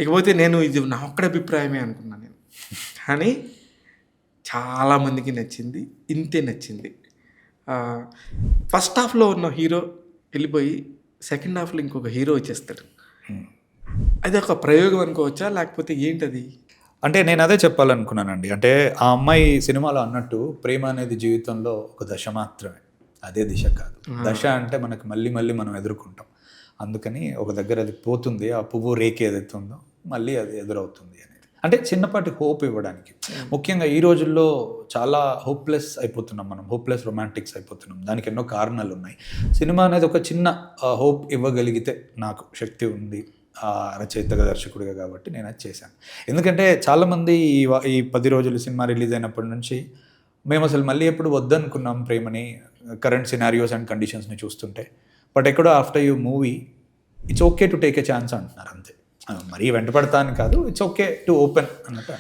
ఇకపోతే నేను ఇది నా ఒక్కడి అభిప్రాయమే అనుకున్నాను నేను. కానీ చాలామందికి నచ్చింది. ఇంతే నచ్చింది. ఫస్ట్ హాఫ్‌లో ఉన్న హీరో వెళ్ళిపోయి సెకండ్ హాఫ్‌లో ఇంకొక హీరో వచ్చేస్తాడు. అది ఒక ప్రయోగం అనుకోవచ్చా? లేకపోతే ఏంటది? అంటే నేను అదే చెప్పాలనుకున్నానండి. అంటే ఆ అమ్మాయి సినిమాలో అన్నట్టు ప్రేమ అనేది జీవితంలో ఒక దశ మాత్రమే. అదే దిశ కాదు. దశ అంటే మనకు మళ్ళీ మళ్ళీ మనం ఎదుర్కొంటాం. అందుకని ఒక దగ్గర అది పోతుంది. ఆ పువ్వు రేకు ఏదైతే ఉందో మళ్ళీ అది ఎదురవుతుంది అనేది. అంటే చిన్నపాటి హోప్ ఇవ్వడానికి. ముఖ్యంగా ఈ రోజుల్లో చాలా హోప్‌లెస్ అయిపోతున్నాం మనం. హోప్‌లెస్ రొమాంటిక్స్ అయిపోతున్నాం. దానికి ఎన్నో కారణాలు ఉన్నాయి. సినిమా అనేది ఒక చిన్న హోప్ ఇవ్వగలిగితే నాకు శక్తి ఉంది. రచయితగా, దర్శకుడిగా కాబట్టి నేను అది చేశాను. ఎందుకంటే చాలామంది ఈ 10 రోజులు సినిమా రిలీజ్ అయినప్పటి నుంచి మేము అసలు మళ్ళీ ఎప్పుడు వద్దనుకున్నాం ప్రేమని, కరెంట్ సినారియోస్ అండ్ కండిషన్స్ని చూస్తుంటే. బట్ ఎక్కడో after you movie it's okay to take a chance అంటున్నారు అంతే. మరీ వెంటపడతా అని కాదు, ఇట్స్ ఓకే టు ఓపెన్ అన్నట్టు.